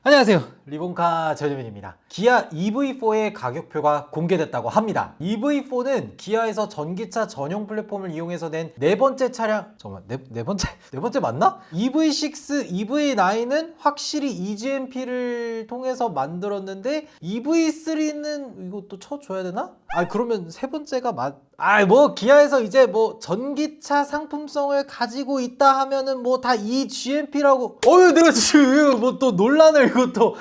안녕하세요, 리본카 전현민입니다. 기아 EV4의 가격표가 공개됐다고 합니다. EV4는 기아에서 전기차 전용 플랫폼을 이용해서 낸 네 번째 차량. 잠깐만, 네 번째 맞나? EV6, EV9은 확실히 EGMP를 통해서 만들었는데 EV3는 이것도 쳐줘야 되나? 그러면 세 번째가 기아에서 이제 전기차 상품성을 가지고 있다 하면은 다 EGMP라고. 내가 지금 또 논란을 이것도.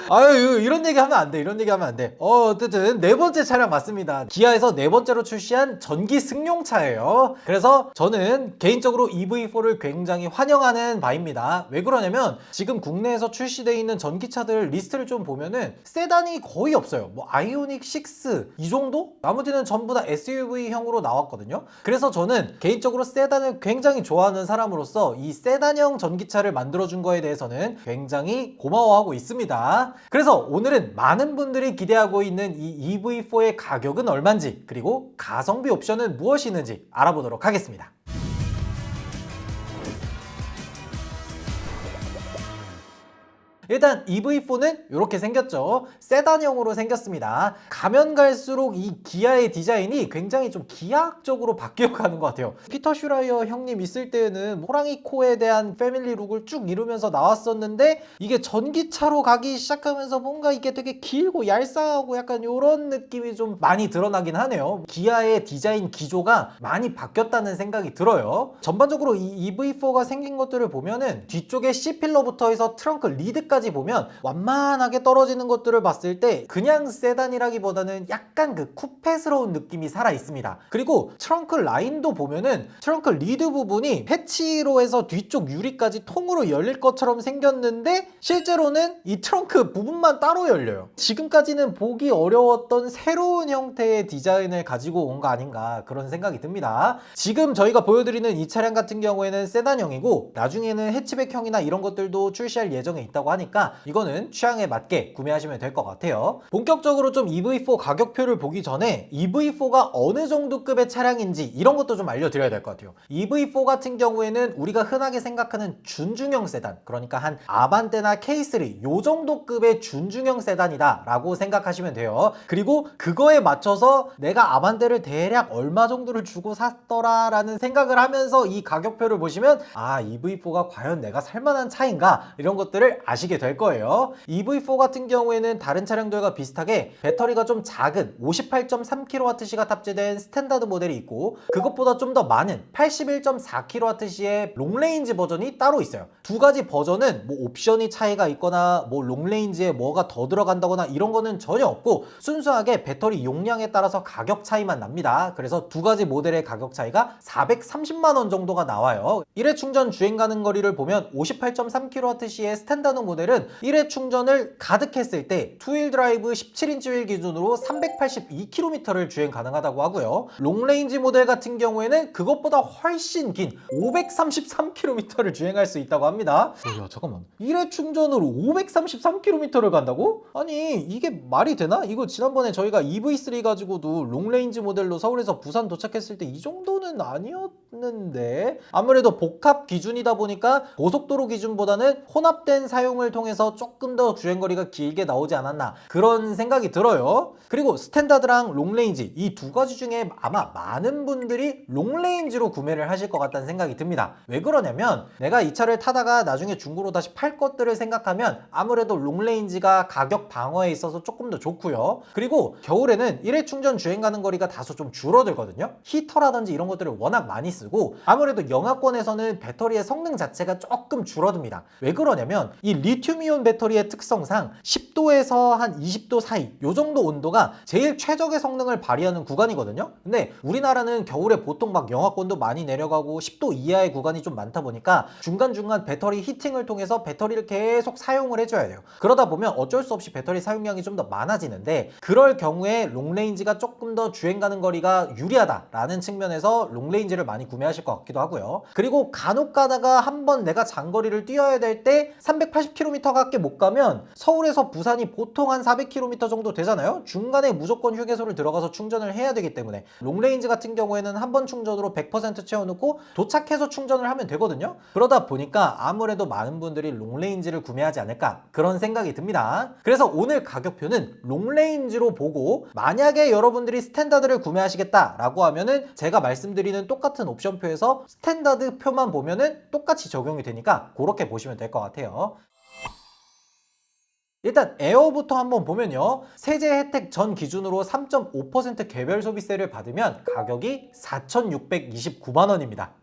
이런 얘기 하면 안 돼. 이런 얘기 하면 안 돼. 어쨌든 네 번째 차량 맞습니다. 기아에서 네 번째로 출시한 전기 승용차예요. 그래서 저는 개인적으로 EV4를 굉장히 환영하는 바입니다. 왜 그러냐면 지금 국내에서 출시되어 있는 전기차들 리스트를 좀 보면은 세단이 거의 없어요. 아이오닉 6 이 정도? 나머지는 전부 다 SUV형으로 나왔거든요. 그래서 저는 개인적으로 세단을 굉장히 좋아하는 사람으로서 이 세단형 전기차를 만들어준 거에 대해서는 굉장히 고마워하고 있습니다. 그래서 오늘은 많은 분들이 기대하고 있는 이 EV4의 가격은 얼마인지, 그리고 가성비 옵션은 무엇이 있는지 알아보도록 하겠습니다. 일단 EV4는 이렇게 생겼죠. 세단형으로 생겼습니다. 가면 갈수록 이 기아의 디자인이 굉장히 좀 기하학적으로 바뀌어가는 것 같아요. 피터 슈라이어 형님 있을 때는 호랑이 코에 대한 패밀리 룩을 쭉 이루면서 나왔었는데 이게 전기차로 가기 시작하면서 뭔가 이게 되게 길고 얄쌍하고 약간 이런 느낌이 좀 많이 드러나긴 하네요. 기아의 디자인 기조가 많이 바뀌었다는 생각이 들어요. 전반적으로 이 EV4가 생긴 것들을 보면은 뒤쪽에 C필러부터 해서 트렁크 리드까지 보면 완만하게 떨어지는 것들을 봤을 때 그냥 세단이라기보다는 약간 그 쿠페스러운 느낌이 살아 있습니다. 그리고 트렁크 라인도 보면은 트렁크 리드 부분이 패치로 해서 뒤쪽 유리까지 통으로 열릴 것처럼 생겼는데 실제로는 이 트렁크 부분만 따로 열려요. 지금까지는 보기 어려웠던 새로운 형태의 디자인을 가지고 온 거 아닌가 그런 생각이 듭니다. 지금 저희가 보여드리는 이 차량 같은 경우에는 세단형이고 나중에는 해치백형이나 이런 것들도 출시할 예정에 있다고 하니까 이거는 취향에 맞게 구매하시면 될 것 같아요. 본격적으로 좀 EV4 가격표를 보기 전에 EV4가 어느 정도 급의 차량인지 이런 것도 좀 알려드려야 될 것 같아요. EV4 같은 경우에는 우리가 흔하게 생각하는 준중형 세단, 그러니까 한 아반떼나 K3 요 정도 급의 준중형 세단이다 라고 생각하시면 돼요. 그리고 그거에 맞춰서 내가 아반떼를 대략 얼마 정도를 주고 샀더라 라는 생각을 하면서 이 가격표를 보시면 EV4가 과연 내가 살만한 차인가 이런 것들을 아시게 될 거예요. EV4 같은 경우에는 다른 차량들과 비슷하게 배터리가 좀 작은 58.3kWh가 탑재된 스탠다드 모델이 있고 그것보다 좀 더 많은 81.4kWh의 롱레인지 버전이 따로 있어요. 두 가지 버전은 옵션이 차이가 있거나 롱레인지에 뭐가 더 들어간다거나 이런 거는 전혀 없고 순수하게 배터리 용량에 따라서 가격 차이만 납니다. 그래서 두 가지 모델의 가격 차이가 430만 원 정도가 나와요. 1회 충전 주행 가는 거리를 보면 58.3kWh의 스탠다드 모델은 1회 충전을 가득 했을 때 투휠 드라이브 17인치 휠 기준으로 382km를 주행 가능하다고 하고요. 롱레인지 모델 같은 경우에는 그것보다 훨씬 긴 533km를 주행할 수 있다고 합니다. 야 잠깐만, 1회 충전으로 533km를 간다고? 아니 이게 말이 되나? 이거 지난번에 저희가 EV3 가지고도 롱레인지 모델로 서울에서 부산 도착했을 때 이 정도는 아니었는데 아무래도 복합 기준이다 보니까 고속도로 기준보다는 혼합된 사용을 통해서 조금 더 주행거리가 길게 나오지 않았나 그런 생각이 들어요. 그리고 스탠다드랑 롱레인지 이 두 가지 중에 아마 많은 분들이 롱레인지로 구매를 하실 것 같다는 생각이 듭니다. 왜 그러냐면 내가 이 차를 타다가 나중에 중고로 다시 팔 것들을 생각하면 아무래도 롱레인지가 가격 방어에 있어서 조금 더 좋고요. 그리고 겨울에는 1회 충전 주행 가는 거리가 다소 좀 줄어들거든요. 히터라든지 이런 것들을 워낙 많이 쓰고 아무래도 영하권에서는 배터리의 성능 자체가 조금 줄어듭니다. 왜 그러냐면 이 리튬이온 배터리의 특성상 10도에서 한 20도 사이 요 정도 온도가 제일 최적의 성능을 발휘하는 구간이거든요. 근데 우리나라는 겨울에 보통 영하권도 많이 내려가고 10도 이하의 구간이 좀 많다 보니까 중간중간 배터리 히팅을 통해서 배터리를 계속 사용을 해줘야 돼요. 그러다 보면 어쩔 수 없이 배터리 사용량이 좀 더 많아지는데 그럴 경우에 롱레인지가 조금 더 주행 가는 거리가 유리하다라는 측면에서 롱레인지를 많이 구매하실 것 같기도 하고요. 그리고 간혹 가다가 한번 내가 장거리를 뛰어야 될 때 380km 400km밖에 못 가면 서울에서 부산이 보통 한 400km 정도 되잖아요. 중간에 무조건 휴게소를 들어가서 충전을 해야 되기 때문에 롱레인지 같은 경우에는 한 번 충전으로 100% 채워놓고 도착해서 충전을 하면 되거든요. 그러다 보니까 아무래도 많은 분들이 롱레인지를 구매하지 않을까 그런 생각이 듭니다. 그래서 오늘 가격표는 롱레인지로 보고 만약에 여러분들이 스탠다드를 구매하시겠다라고 하면은 제가 말씀드리는 똑같은 옵션표에서 스탠다드 표만 보면은 똑같이 적용이 되니까 그렇게 보시면 될 것 같아요. 일단 에어부터 한번 보면요. 세제 혜택 전 기준으로 3.5% 개별 소비세를 받으면 가격이 4,629만 원입니다.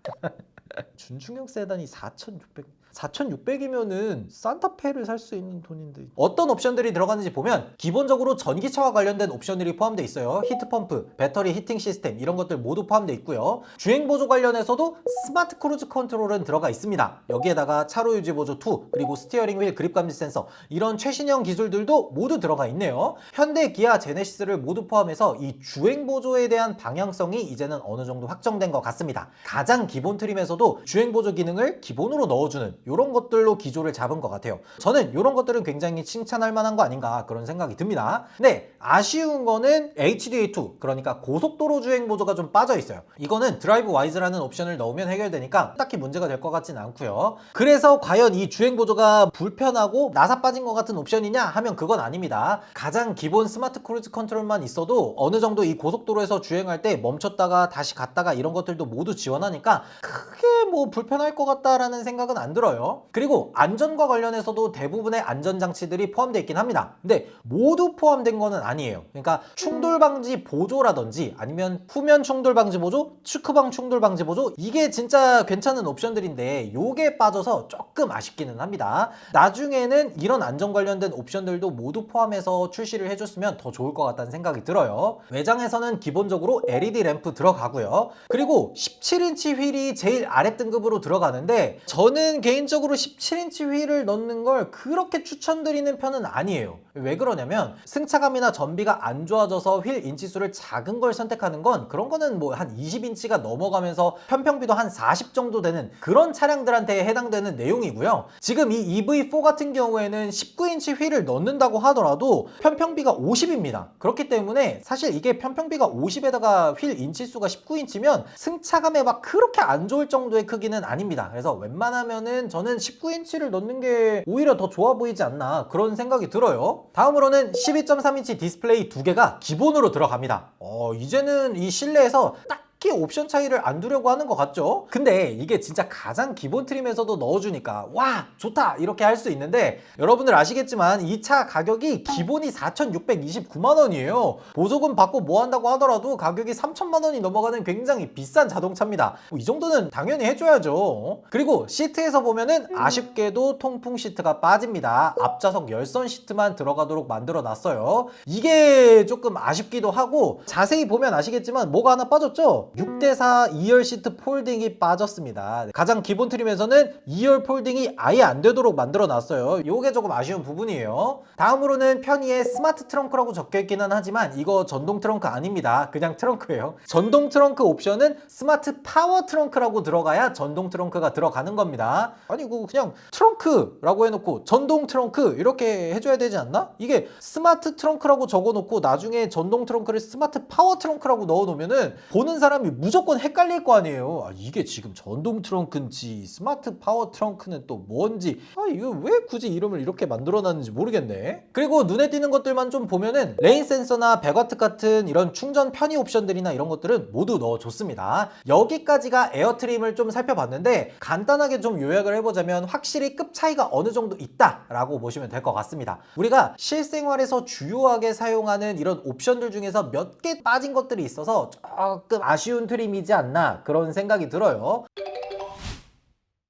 준중형 세단이 4,600이면은 산타페를 살 수 있는 돈인데 어떤 옵션들이 들어가는지 보면 기본적으로 전기차와 관련된 옵션들이 포함되어 있어요. 히트펌프, 배터리 히팅 시스템 이런 것들 모두 포함되어 있고요. 주행보조 관련해서도 스마트 크루즈 컨트롤은 들어가 있습니다. 여기에다가 차로 유지 보조 2 그리고 스티어링 휠 그립 감지 센서 이런 최신형 기술들도 모두 들어가 있네요. 현대, 기아, 제네시스를 모두 포함해서 이 주행보조에 대한 방향성이 이제는 어느 정도 확정된 것 같습니다. 가장 기본 트림에서도 주행보조 기능을 기본으로 넣어주는 이런 것들로 기조를 잡은 것 같아요. 저는 이런 것들은 굉장히 칭찬할 만한 거 아닌가 그런 생각이 듭니다. 근데 아쉬운 거는 HDA2 그러니까 고속도로 주행 보조가 좀 빠져 있어요. 이거는 드라이브 와이즈라는 옵션을 넣으면 해결되니까 딱히 문제가 될 것 같지는 않고요. 그래서 과연 이 주행 보조가 불편하고 나사 빠진 것 같은 옵션이냐 하면 그건 아닙니다. 가장 기본 스마트 크루즈 컨트롤만 있어도 어느 정도 이 고속도로에서 주행할 때 멈췄다가 다시 갔다가 이런 것들도 모두 지원하니까 크게 뭐 불편할 것 같다라는 생각은 안 들어요. 그리고 안전과 관련해서도 대부분의 안전장치들이 포함되어 있긴 합니다. 근데 모두 포함된 거는 아니에요. 그러니까 충돌방지 보조라든지 아니면 후면 충돌방지 보조, 측후방 충돌방지 보조 이게 진짜 괜찮은 옵션들인데 요게 빠져서 조금 아쉽기는 합니다. 나중에는 이런 안전 관련된 옵션들도 모두 포함해서 출시를 해줬으면 더 좋을 것 같다는 생각이 들어요. 외장에서는 기본적으로 LED 램프 들어가고요. 그리고 17인치 휠이 제일 아래 등급으로 들어가는데 저는 개인적으로 17인치 휠을 넣는 걸 그렇게 추천드리는 편은 아니에요. 왜 그러냐면 승차감이나 전비가 안 좋아져서 휠 인치수를 작은 걸 선택하는 건 그런 거는 뭐 한 20인치가 넘어가면서 편평비도 한 40 정도 되는 그런 차량들한테 해당되는 내용이고요. 지금 이 EV4 같은 경우에는 19인치 휠을 넣는다고 하더라도 편평비가 50입니다. 그렇기 때문에 사실 이게 편평비가 50에다가 휠 인치수가 19인치면 승차감에 막 그렇게 안 좋을 정도의 크기는 아닙니다. 그래서 웬만하면은 저는 19인치를 넣는 게 오히려 더 좋아 보이지 않나 그런 생각이 들어요. 다음으로는 12.3인치 디스플레이 2개가 기본으로 들어갑니다. 이제는 이 실내에서 딱히 옵션 차이를 안 두려고 하는 것 같죠? 근데 이게 진짜 가장 기본 트림에서도 넣어주니까 와 좋다 이렇게 할 수 있는데 여러분들 아시겠지만 이 차 가격이 기본이 4,629만 원이에요. 보조금 받고 뭐 한다고 하더라도 가격이 3천만 원이 넘어가는 굉장히 비싼 자동차입니다. 이 정도는 당연히 해줘야죠. 그리고 시트에서 보면은 아쉽게도 통풍 시트가 빠집니다. 앞좌석 열선 시트만 들어가도록 만들어 놨어요. 이게 조금 아쉽기도 하고 자세히 보면 아시겠지만 뭐가 하나 빠졌죠? 6대4 2열 시트 폴딩이 빠졌습니다. 가장 기본 트림에서는 2열 폴딩이 아예 안 되도록 만들어 놨어요. 요게 조금 아쉬운 부분이에요. 다음으로는 편의에 스마트 트렁크라고 적혀 있기는 하지만 이거 전동 트렁크 아닙니다. 그냥 트렁크예요. 전동 트렁크 옵션은 스마트 파워 트렁크라고 들어가야 전동 트렁크가 들어가는 겁니다. 아니 이거 그냥 트렁크라고 해놓고 전동 트렁크 이렇게 해줘야 되지 않나? 이게 스마트 트렁크라고 적어놓고 나중에 전동 트렁크를 스마트 파워 트렁크라고 넣어놓으면은 보는 사람이 무조건 헷갈릴 거 아니에요. 이게 지금 전동 트렁크인지 스마트 파워 트렁크는 또 뭔지 이거 왜 굳이 이름을 이렇게 만들어놨는지 모르겠네. 그리고 눈에 띄는 것들만 좀 보면은 레인 센서나 100W 같은 이런 충전 편의 옵션들이나 이런 것들은 모두 넣어줬습니다. 여기까지가 에어트림을 좀 살펴봤는데 간단하게 좀 요약을 해보자면 확실히 급 차이가 어느 정도 있다라고 보시면 될 것 같습니다. 우리가 실생활에서 주요하게 사용하는 이런 옵션들 중에서 몇 개 빠진 것들이 있어서 조금 아쉬운 트림이지 않나 그런 생각이 들어요.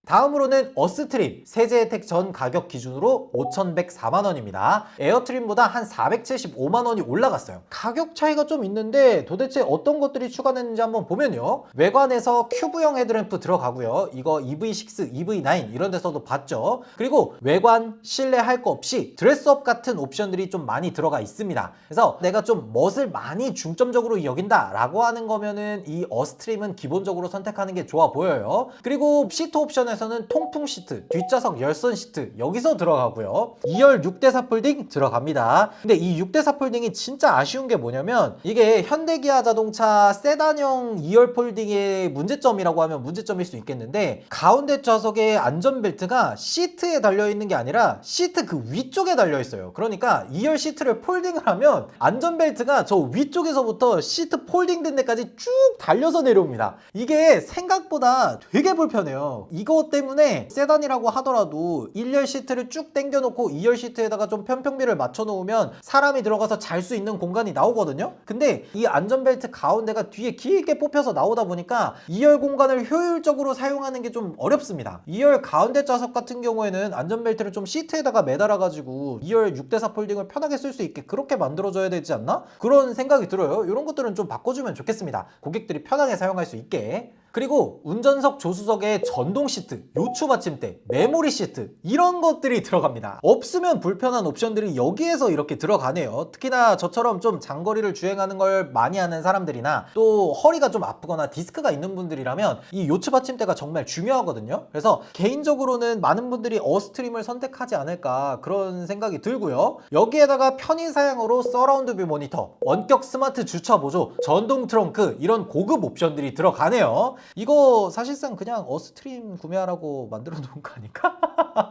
다음으로는 어스트림 세제 혜택 전 가격 기준으로 5,104만 원입니다. 에어트림보다 한 475만 원이 올라갔어요. 가격 차이가 좀 있는데 도대체 어떤 것들이 추가됐는지 한번 보면요. 외관에서 큐브형 헤드램프 들어가고요. 이거 EV6, EV9 이런 데서도 봤죠. 그리고 외관, 실내 할 거 없이 드레스업 같은 옵션들이 좀 많이 들어가 있습니다. 그래서 내가 좀 멋을 많이 중점적으로 여긴다 라고 하는 거면은 이 어스트림은 기본적으로 선택하는 게 좋아 보여요. 그리고 시트 옵션에 트림에서는 통풍 시트, 뒷좌석 열선 시트 여기서 들어가고요. 2열 6대4 폴딩 들어갑니다. 근데 이 6대4 폴딩이 진짜 아쉬운 게 뭐냐면 이게 현대기아 자동차 세단형 2열 폴딩의 문제점이라고 하면 문제점일 수 있겠는데 가운데 좌석에 안전벨트가 시트에 달려있는 게 아니라 시트 그 위쪽에 달려있어요. 그러니까 2열 시트를 폴딩을 하면 안전벨트가 저 위쪽에서부터 시트 폴딩된 데까지 쭉 달려서 내려옵니다. 이게 생각보다 되게 불편해요. 이거 때문에 세단이라고 하더라도 1열 시트를 쭉 당겨놓고 2열 시트에다가 좀 편평비를 맞춰놓으면 사람이 들어가서 잘 수 있는 공간이 나오거든요. 근데 이 안전벨트 가운데가 뒤에 길게 뽑혀서 나오다 보니까 2열 공간을 효율적으로 사용하는 게 좀 어렵습니다. 2열 가운데 좌석 같은 경우에는 안전벨트를 좀 시트에다가 매달아가지고 2열 6대4 폴딩을 편하게 쓸 수 있게 그렇게 만들어줘야 되지 않나? 그런 생각이 들어요. 이런 것들은 좀 바꿔주면 좋겠습니다. 고객들이 편하게 사용할 수 있게. 그리고 운전석 조수석에 전동 시트, 요추 받침대, 메모리 시트 이런 것들이 들어갑니다. 없으면 불편한 옵션들이 여기에서 이렇게 들어가네요. 특히나 저처럼 좀 장거리를 주행하는 걸 많이 하는 사람들이나 또 허리가 좀 아프거나 디스크가 있는 분들이라면 이 요추 받침대가 정말 중요하거든요. 그래서 개인적으로는 많은 분들이 어스트림을 선택하지 않을까 그런 생각이 들고요. 여기에다가 편의 사양으로 서라운드 뷰 모니터, 원격 스마트 주차 보조, 전동 트렁크 이런 고급 옵션들이 들어가네요. 이거 사실상 그냥 어스트림 구매하라고 만들어 놓은 거 아닐까?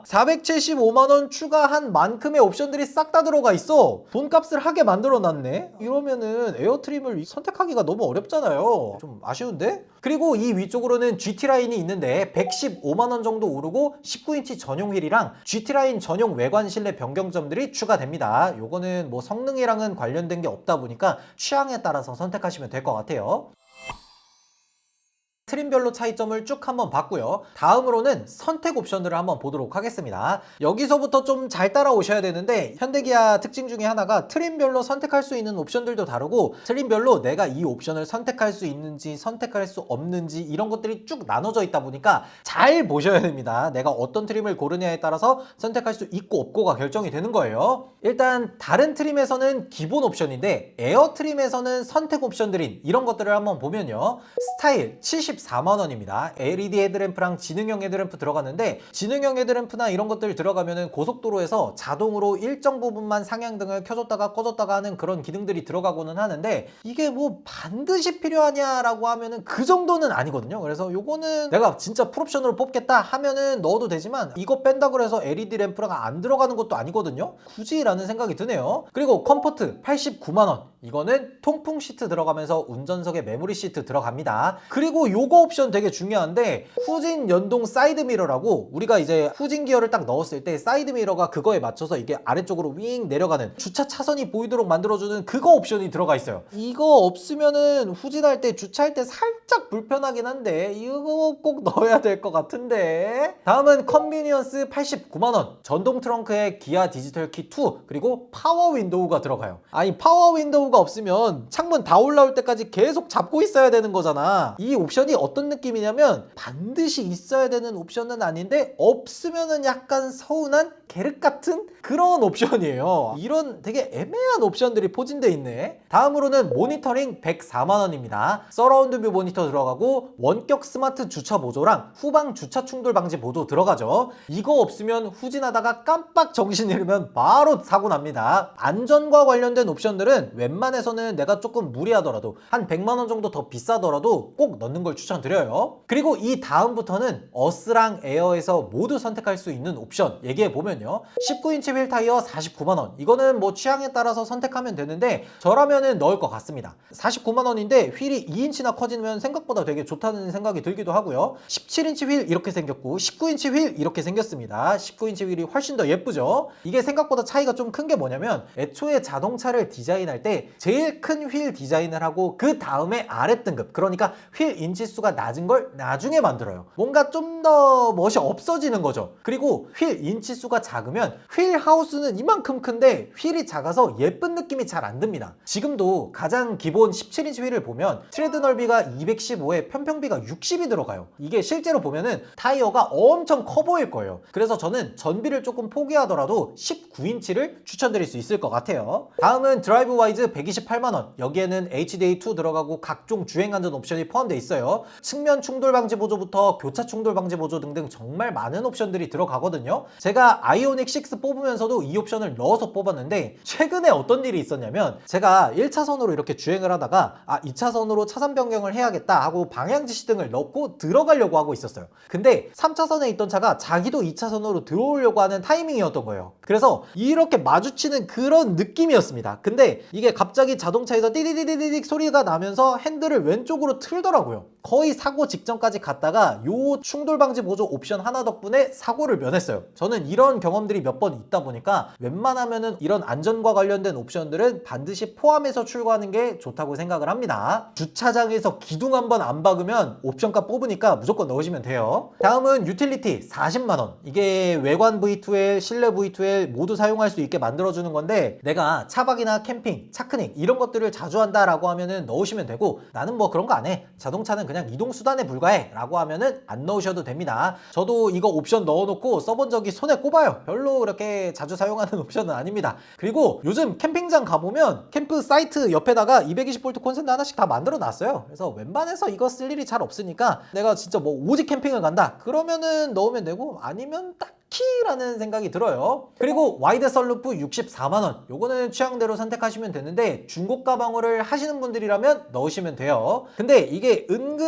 475만원 추가한 만큼의 옵션들이 싹 다 들어가 있어. 돈값을 하게 만들어 놨네. 이러면은 에어트림을 선택하기가 너무 어렵잖아요. 좀 아쉬운데? 그리고 이 위쪽으로는 GT라인이 있는데 115만원 정도 오르고 19인치 전용 휠이랑 GT라인 전용 외관 실내 변경점들이 추가됩니다. 요거는 뭐 성능이랑은 관련된 게 없다 보니까 취향에 따라서 선택하시면 될 것 같아요. 트림별로 차이점을 쭉 한번 봤고요. 다음으로는 선택 옵션들을 한번 보도록 하겠습니다. 여기서부터 좀 잘 따라오셔야 되는데 현대기아 특징 중에 하나가 트림별로 선택할 수 있는 옵션들도 다르고 트림별로 내가 이 옵션을 선택할 수 있는지 선택할 수 없는지 이런 것들이 쭉 나눠져 있다 보니까 잘 보셔야 됩니다. 내가 어떤 트림을 고르냐에 따라서 선택할 수 있고 없고가 결정이 되는 거예요. 일단 다른 트림에서는 기본 옵션인데 에어 트림에서는 선택 옵션들인 이런 것들을 한번 보면요. 스타일 74만원입니다. LED 헤드램프랑 지능형 헤드램프 들어갔는데 지능형 헤드램프나 이런 것들 들어가면은 고속도로에서 자동으로 일정 부분만 상향등을 켜줬다가 꺼줬다가 하는 그런 기능들이 들어가고는 하는데 이게 뭐 반드시 필요하냐라고 하면은 그 정도는 아니거든요. 그래서 요거는 내가 진짜 풀옵션으로 뽑겠다 하면은 넣어도 되지만 이거 뺀다 그래서 LED 램프랑 안 들어가는 것도 아니거든요. 굳이 라는 생각이 드네요. 그리고 컴포트 89만원 이거는 통풍 시트 들어가면서 운전석에 메모리 시트 들어갑니다. 그리고 요거 옵션 되게 중요한데 후진 연동 사이드 미러라고 우리가 이제 후진 기어를 딱 넣었을 때 사이드 미러가 그거에 맞춰서 이게 아래쪽으로 윙 내려가는 주차 차선이 보이도록 만들어주는 그거 옵션이 들어가 있어요. 이거 없으면은 후진할 때 주차할 때 살짝 불편하긴 한데 이거 꼭 넣어야 될 것 같은데. 다음은 컨비니언스 89만원 전동 트렁크에 기아 디지털 키 2 그리고 파워 윈도우가 들어가요. 아니 파워 윈도우가 없으면 창문 다 올라올 때까지 계속 잡고 있어야 되는 거잖아. 이 옵션이 어떤 느낌이냐면 반드시 있어야 되는 옵션은 아닌데 없으면은 약간 서운한 계륵 같은 그런 옵션이에요. 이런 되게 애매한 옵션들이 포진되어 있네. 다음으로는 모니터링 104만원입니다. 서라운드 뷰 모니터 들어가고 원격 스마트 주차 보조랑 후방 주차 충돌 방지 보조 들어가죠. 이거 없으면 후진하다가 깜빡 정신 잃으면 바로 사고 납니다. 안전과 관련된 옵션들은 웬만해서는 내가 조금 무리하더라도 한 100만원 정도 더 비싸더라도 꼭 넣는 걸 추천드려요. 그리고 이 다음부터는 어스랑 에어에서 모두 선택할 수 있는 옵션 얘기해보면요. 19인치 휠 타이어 49만원 이거는 뭐 취향에 따라서 선택하면 되는데 저라면은 넣을 것 같습니다. 49만원인데 휠이 2인치나 커지면 생각보다 되게 좋다는 생각이 들기도 하고요. 17인치 휠 이렇게 생겼고 19인치 휠 이렇게 생겼습니다. 19인치 휠이 훨씬 더 예쁘죠. 이게 생각보다 차이가 좀 큰 게 뭐냐면 애초에 자동차를 디자인할 때 제일 큰 휠 디자인을 하고 그 다음에 아래 등급 그러니까 휠 인치수가 낮은 걸 나중에 만들어요. 뭔가 좀 더 멋이 없어지는 거죠. 그리고 휠 인치수가 작으면 휠 하우스는 이만큼 큰데 휠이 작아서 예쁜 느낌이 잘 안 듭니다. 지금도 가장 기본 17인치 휠을 보면 트레드 넓이가 215에 편평비가 60이 들어가요. 이게 실제로 보면은 타이어가 엄청 커 보일 거예요. 그래서 저는 전비를 조금 포기하더라도 19인치를 추천드릴 수 있을 것 같아요. 다음은 드라이브 와이즈 128만원 여기에는 HDA2 들어가고 각종 주행안전 옵션이 포함되어 있어요. 측면 충돌 방지 보조부터 교차 충돌 방지 보조 등등 정말 많은 옵션들이 들어가거든요. 제가 아이오닉 6 뽑으면서도 이 옵션을 넣어서 뽑았는데 최근에 어떤 일이 있었냐면 제가 1차선으로 이렇게 주행을 하다가 2차선으로 차선 변경을 해야겠다 하고 방향 지시등을 넣고 들어가려고 하고 있었어요. 근데 3차선에 있던 차가 자기도 2차선으로 들어오려고 하는 타이밍이었던 거예요. 그래서 이렇게 마주치는 그런 느낌이었습니다. 근데 이게 갑자기 자동차에서 띠디디디딕 소리가 나면서 핸들을 왼쪽으로 틀더라고요. 거의 사고 직전까지 갔다가 요 충돌 방지 보조 옵션 하나 덕분에 사고를 면했어요. 저는 이런 경험들이 몇 번 있다 보니까 웬만하면은 이런 안전과 관련된 옵션들은 반드시 포함해서 출고하는 게 좋다고 생각을 합니다. 주차장에서 기둥 한번 안 박으면 옵션값 뽑으니까 무조건 넣으시면 돼요. 다음은 유틸리티 40만 원. 이게 외관 V2L, 실내 V2L 모두 사용할 수 있게 만들어주는 건데 내가 차박이나 캠핑, 차크닉 이런 것들을 자주 한다라고 하면은 넣으시면 되고 나는 뭐 그런 거 안 해. 자동차는 그냥 이동수단에 불과해 라고 하면은 안 넣으셔도 됩니다. 저도 이거 옵션 넣어놓고 써본 적이 손에 꼽아요. 별로 그렇게 자주 사용하는 옵션은 아닙니다. 그리고 요즘 캠핑장 가보면 캠프 사이트 옆에다가 220V 콘센트 하나씩 다 만들어 놨어요. 그래서 웬만해서 이거 쓸 일이 잘 없으니까 내가 진짜 뭐 오직 캠핑을 간다 그러면은 넣으면 되고 아니면 딱 키라는 생각이 들어요. 그리고 와이드 썬루프 64만원 요거는 취향대로 선택하시면 되는데 중고가 방어를 하시는 분들이라면 넣으시면 돼요. 근데 이게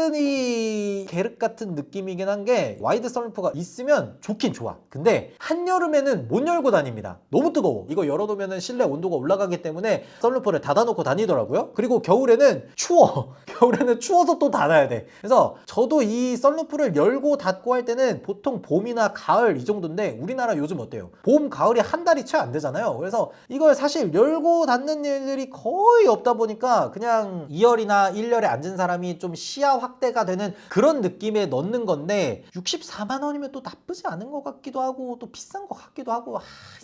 은근히 계륵 같은 느낌이긴 한 게 와이드 썬루프가 있으면 좋긴 좋아. 근데 한여름에는 못 열고 다닙니다. 너무 뜨거워. 이거 열어놓으면 실내 온도가 올라가기 때문에 썬루프를 닫아놓고 다니더라고요. 그리고 겨울에는 추워. 겨울에는 추워서 또 닫아야 돼. 그래서 저도 이 썬루프를 열고 닫고 할 때는 보통 봄이나 가을 이 정도 인데 우리나라 요즘 어때요? 봄, 가을이 한 달이 채 안 되잖아요. 그래서 이걸 사실 열고 닫는 일들이 거의 없다 보니까 그냥 2열이나 1열에 앉은 사람이 좀 시야 확대가 되는 그런 느낌에 넣는 건데 64만 원이면 또 나쁘지 않은 것 같기도 하고 또 비싼 것 같기도 하고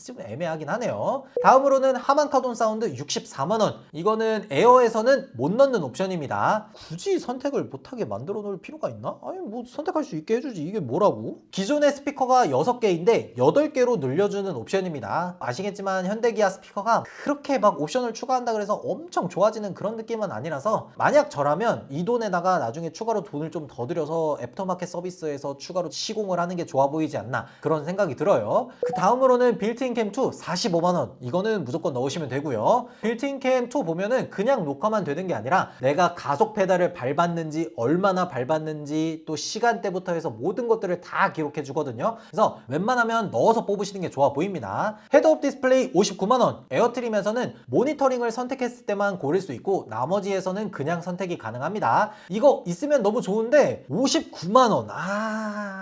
좀 애매하긴 하네요. 다음으로는 하만카돈 사운드 64만 원. 이거는 에어에서는 못 넣는 옵션입니다. 굳이 선택을 못하게 만들어 놓을 필요가 있나? 아니 뭐 선택할 수 있게 해주지 이게 뭐라고? 기존의 스피커가 6개인데 8개로 늘려주는 옵션입니다. 아시겠지만 현대기아 스피커가 그렇게 막 옵션을 추가한다 그래서 엄청 좋아지는 그런 느낌은 아니라서 만약 저라면 이 돈에다가 나중에 추가로 돈을 좀 더 들여서 애프터마켓 서비스에서 추가로 시공을 하는 게 좋아 보이지 않나 그런 생각이 들어요. 그 다음으로는 빌트인 캠 2 45만 원. 이거는 무조건 넣으시면 되고요. 빌트인 캠 2 보면은 그냥 녹화만 되는 게 아니라 내가 가속 페달을 밟았는지 얼마나 밟았는지 또 시간대부터 해서 모든 것들을 다 기록해 주거든요. 그래서 웬만하면 넣어서 뽑으시는 게 좋아 보입니다. 헤드업 디스플레이 59만 원. 에어트림에서는 모니터링을 선택했을 때만 고를 수 있고 나머지에서는 그냥 선택이 가능합니다. 이거 있으면 너무 좋은데 59만 원.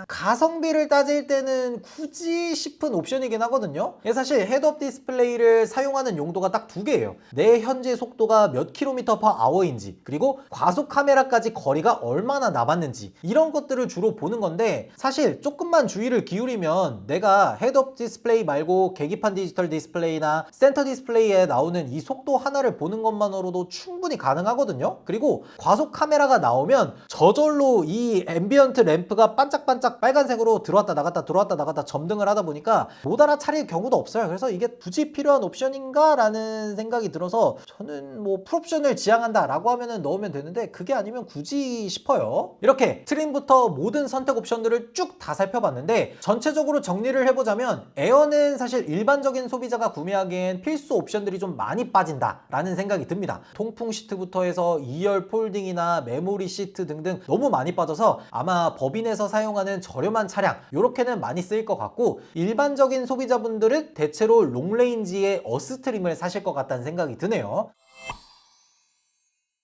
가성비를 따질 때는 굳이 싶은 옵션이긴 하거든요. 사실 헤드업 디스플레이를 사용하는 용도가 딱 두 개예요. 내 현재 속도가 몇 킬로미터 퍼 아워인지 그리고 과속 카메라까지 거리가 얼마나 남았는지 이런 것들을 주로 보는 건데 사실 조금만 주의를 기울이면 내가 헤드업 디스플레이 말고 계기판 디지털 디스플레이나 센터 디스플레이에 나오는 이 속도 하나를 보는 것만으로도 충분히 가능하거든요. 그리고 과속 카메라가 나오면 저절로 이 앰비언트 램프가 반짝반짝 빨간색으로 들어왔다 나갔다 점등을 하다 보니까 못 알아차릴 경우도 없어요. 그래서 이게 굳이 필요한 옵션인가 라는 생각이 들어서 저는 뭐 풀옵션을 지향한다 라고 하면은 넣으면 되는데 그게 아니면 굳이 싶어요. 이렇게 트림부터 모든 선택 옵션들을 쭉 다 살펴봤는데 전체적으로 정리를 해보자면 에어는 사실 일반적인 소비자가 구매하기엔 필수 옵션들이 좀 많이 빠진다 라는 생각이 듭니다. 통풍 시트부터 해서 2열 폴딩이나 메모리 시트 등등 너무 많이 빠져서 아마 법인에서 사용하는 저렴한 차량 이렇게는 많이 쓰일 것 같고 일반적인 소비자분들은 대체로 롱레인지의 어스트림을 사실 것 같다는 생각이 드네요.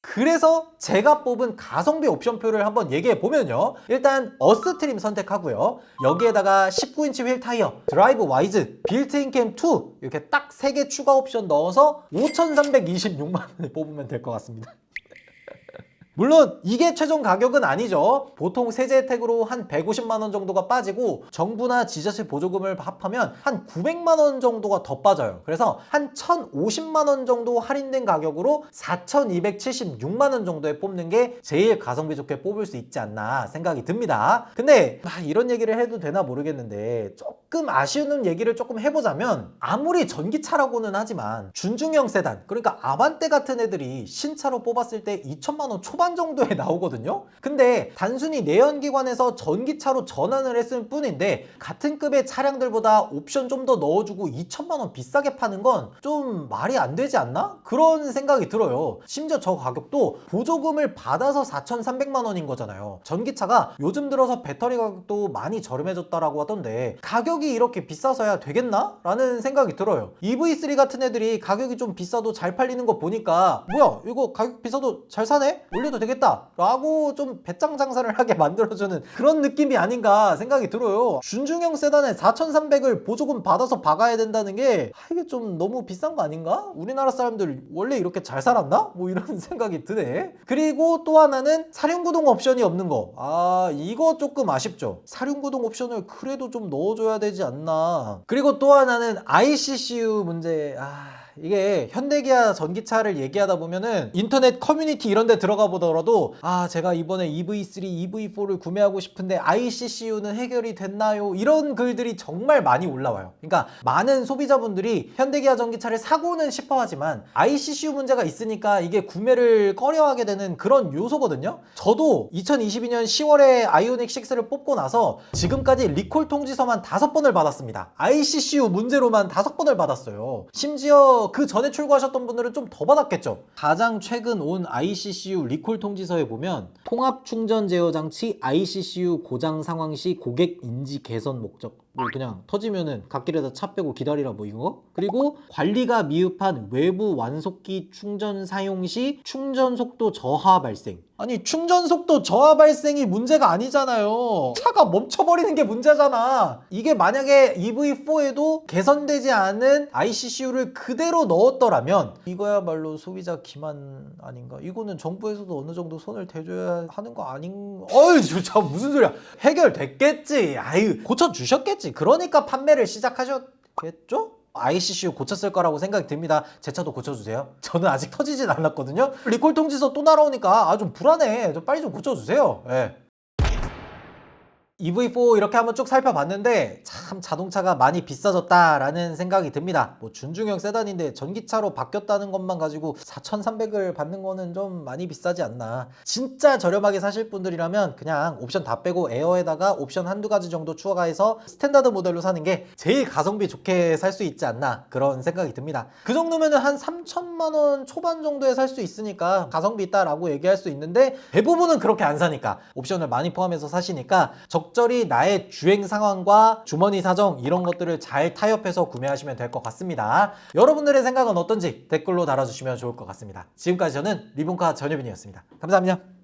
그래서 제가 뽑은 가성비 옵션표를 한번 얘기해 보면요. 일단 어스트림 선택하고요. 여기에다가 19인치 휠 타이어, 드라이브 와이즈, 빌트인 캠 2 이렇게 딱 3개 추가 옵션 넣어서 5,326만 원을 뽑으면 될 것 같습니다. 물론 이게 최종 가격은 아니죠. 보통 세제 혜택으로 한 150만 원 정도가 빠지고 정부나 지자체 보조금을 합하면 한 900만 원 정도가 더 빠져요. 그래서 한 1,050만 원 정도 할인된 가격으로 4,276만 원 정도에 뽑는 게 제일 가성비 좋게 뽑을 수 있지 않나 생각이 듭니다. 근데 이런 얘기를 해도 되나 모르겠는데 조금 아쉬운 얘기를 조금 해보자면 아무리 전기차라고는 하지만 준중형 세단, 그러니까 아반떼 같은 애들이 신차로 뽑았을 때 2천만 원 초반 정도에 나오거든요. 근데 단순히 내연기관에서 전기차로 전환을 했을 뿐인데 같은 급의 차량들보다 옵션 좀 더 넣어주고 2천만 원 비싸게 파는 건 좀 말이 안 되지 않나? 그런 생각이 들어요. 심지어 저 가격도 보조금을 받아서 4,300만 원인 거잖아요. 전기차가 요즘 들어서 배터리 가격도 많이 저렴해졌다라고 하던데 가격이 이렇게 비싸서야 되겠나? 라는 생각이 들어요. EV3 같은 애들이 가격이 좀 비싸도 잘 팔리는 거 보니까 뭐야 이거 가격 비싸도 잘 사네? 올려도 되겠다 라고 좀 배짱 장사를 하게 만들어주는 그런 느낌이 아닌가 생각이 들어요. 준중형 세단에 4,300을 보조금 받아서 박아야 된다는 게 이게 좀 너무 비싼 거 아닌가? 우리나라 사람들 원래 이렇게 잘 살았나? 뭐 이런 생각이 드네. 그리고 또 하나는 사륜구동 옵션이 없는 거. 이거 조금 아쉽죠. 사륜구동 옵션을 그래도 좀 넣어줘야 되지 않나. 그리고 또 하나는 ICCU 문제. 이게 현대기아 전기차를 얘기하다 보면은 인터넷 커뮤니티 이런 데 들어가 보더라도 제가 이번에 EV3, EV4를 구매하고 싶은데 ICCU는 해결이 됐나요? 이런 글들이 정말 많이 올라와요. 그러니까 많은 소비자분들이 현대기아 전기차를 사고는 싶어 하지만 ICCU 문제가 있으니까 이게 구매를 꺼려하게 되는 그런 요소거든요. 저도 2022년 10월에 아이오닉 6를 뽑고 나서 지금까지 리콜 통지서만 5번을 받았습니다. ICCU 문제로만 5번을 받았어요. 심지어 그 전에 출고하셨던 분들은 좀 더 받았겠죠. 가장 최근 온 ICCU 리콜 통지서에 보면 통합 충전 제어 장치 ICCU 고장 상황 시 고객 인지 개선 목적, 뭐 그냥 터지면은 갓길에다 차 빼고 기다리라 뭐 이거. 그리고 관리가 미흡한 외부 완속기 충전 사용 시 충전 속도 저하 발생. 아니 충전 속도 저하 발생이 문제가 아니잖아요. 차가 멈춰버리는 게 문제잖아. 이게 만약에 EV4에도 개선되지 않은 ICCU를 그대로 넣었더라면 이거야말로 소비자 기만 아닌가? 이거는 정부에서도 어느 정도 손을 대줘야 하는 거 아닌... 어이 저 무슨 소리야. 해결됐겠지. 고쳐주셨겠지. 그러니까 판매를 시작하셨겠죠? ICCU 고쳤을 거라고 생각이 듭니다. 제 차도 고쳐주세요. 저는 아직 터지진 않았거든요. 리콜 통지서 또 날아오니까 좀 불안해. 좀 빨리 좀 고쳐주세요. EV4 이렇게 한번 쭉 살펴봤는데 참 자동차가 많이 비싸졌다라는 생각이 듭니다. 뭐 준중형 세단인데 전기차로 바뀌었다는 것만 가지고 4,300을 받는 거는 좀 많이 비싸지 않나. 진짜 저렴하게 사실 분들이라면 그냥 옵션 다 빼고 에어에다가 옵션 한두 가지 정도 추가해서 스탠다드 모델로 사는 게 제일 가성비 좋게 살 수 있지 않나 그런 생각이 듭니다. 그 정도면은 한 3천만 원 초반 정도에 살 수 있으니까 가성비 있다라고 얘기할 수 있는데 대부분은 그렇게 안 사니까 옵션을 많이 포함해서 사시니까 적절히 나의 주행 상황과 주머니 사정 이런 것들을 잘 타협해서 구매하시면 될 것 같습니다. 여러분들의 생각은 어떤지 댓글로 달아주시면 좋을 것 같습니다. 지금까지 저는 리본카 전효빈이었습니다. 감사합니다.